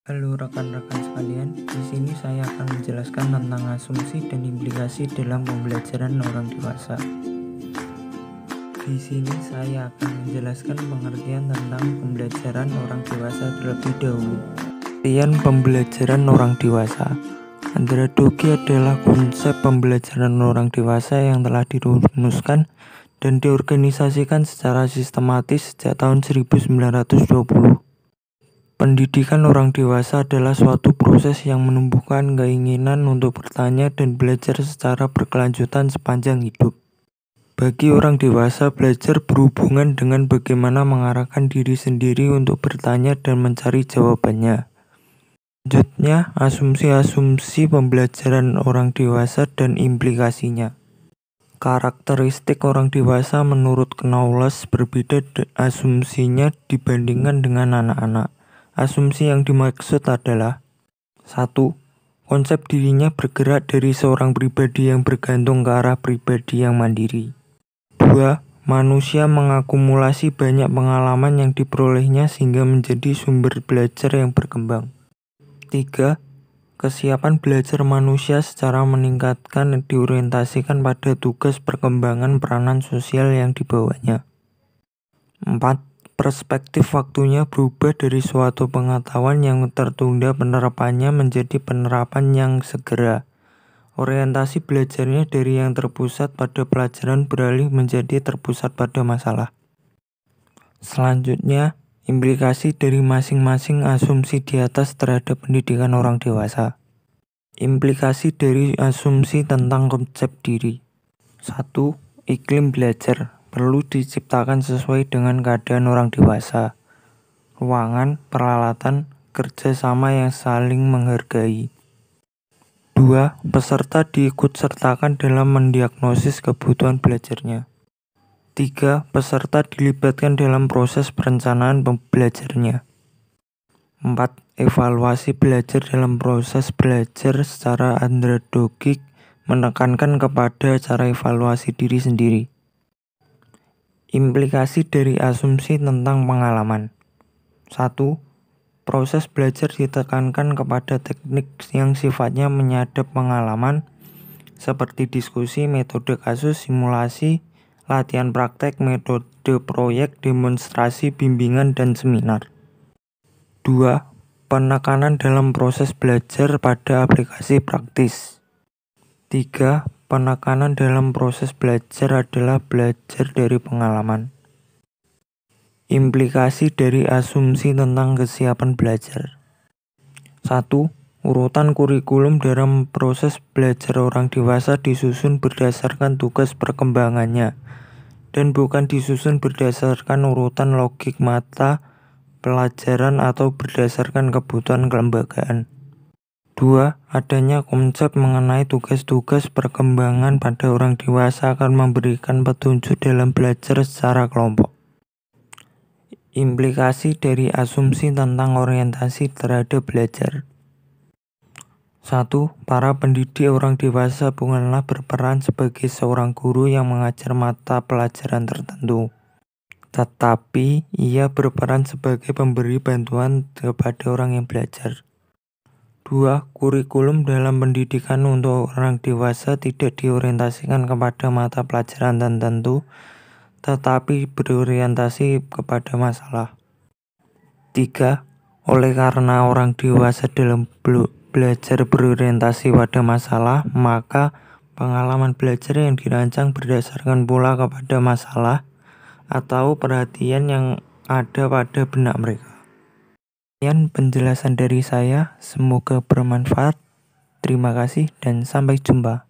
Halo rekan-rekan sekalian, di sini saya akan menjelaskan tentang asumsi dan implikasi dalam pembelajaran orang dewasa. Di sini saya akan menjelaskan pengertian tentang pembelajaran orang dewasa terlebih dahulu. Pengertian pembelajaran orang dewasa. Andragogy adalah konsep pembelajaran orang dewasa yang telah dirumuskan dan diorganisasikan secara sistematis sejak tahun 1920. Pendidikan orang dewasa adalah suatu proses yang menumbuhkan keinginan untuk bertanya dan belajar secara berkelanjutan sepanjang hidup. Bagi orang dewasa, belajar berhubungan dengan bagaimana mengarahkan diri sendiri untuk bertanya dan mencari jawabannya. Selanjutnya, asumsi-asumsi pembelajaran orang dewasa dan implikasinya. Karakteristik orang dewasa menurut Knowles berbeda asumsinya dibandingkan dengan anak-anak. Asumsi yang dimaksud adalah 1. Konsep dirinya bergerak dari seorang pribadi yang bergantung ke arah pribadi yang mandiri. 2. Manusia mengakumulasi banyak pengalaman yang diperolehnya sehingga menjadi sumber belajar yang berkembang. 3. Kesiapan belajar manusia secara meningkatkan diorientasikan pada tugas perkembangan peranan sosial yang dibawanya. 4. Perspektif waktunya berubah dari suatu pengetahuan yang tertunda penerapannya menjadi penerapan yang segera. Orientasi belajarnya dari yang terpusat pada pelajaran beralih menjadi terpusat pada masalah. Selanjutnya, implikasi dari masing-masing asumsi di atas terhadap pendidikan orang dewasa. Implikasi dari asumsi tentang konsep diri. 1. Iklim belajar perlu diciptakan sesuai dengan keadaan orang dewasa. Ruangan, peralatan, kerjasama yang saling menghargai. 2. Peserta diikutsertakan dalam mendiagnosis kebutuhan belajarnya. 3. Peserta dilibatkan dalam proses perencanaan pembelajarnya. 4. Evaluasi belajar dalam proses belajar secara andragogik menekankan kepada cara evaluasi diri sendiri. Implikasi dari asumsi tentang pengalaman. 1. Proses belajar ditekankan kepada teknik yang sifatnya menyadap pengalaman seperti diskusi, metode kasus, simulasi, latihan praktek, metode proyek, demonstrasi, bimbingan, dan seminar. 2. Penekanan dalam proses belajar pada aplikasi praktis. 3. Penekanan dalam proses belajar adalah belajar dari pengalaman. Implikasi dari asumsi tentang kesiapan belajar. 1. Urutan kurikulum dalam proses belajar orang dewasa disusun berdasarkan tugas perkembangannya dan bukan disusun berdasarkan urutan logik mata pelajaran atau berdasarkan kebutuhan kelembagaan. 2. Adanya konsep mengenai tugas-tugas perkembangan pada orang dewasa akan memberikan petunjuk dalam belajar secara kelompok. Implikasi dari asumsi tentang orientasi terhadap belajar. 1. Para pendidik orang dewasa bukanlah berperan sebagai seorang guru yang mengajar mata pelajaran tertentu, tetapi ia berperan sebagai pemberi bantuan kepada orang yang belajar. 2. Kurikulum dalam pendidikan untuk orang dewasa tidak diorientasikan kepada mata pelajaran tertentu, tetapi berorientasi kepada masalah. 3. Oleh karena orang dewasa dalam belajar berorientasi pada masalah, maka pengalaman belajar yang dirancang berdasarkan pula kepada masalah atau perhatian yang ada pada benak mereka. Sekian penjelasan dari saya, semoga bermanfaat. Terima kasih dan sampai jumpa.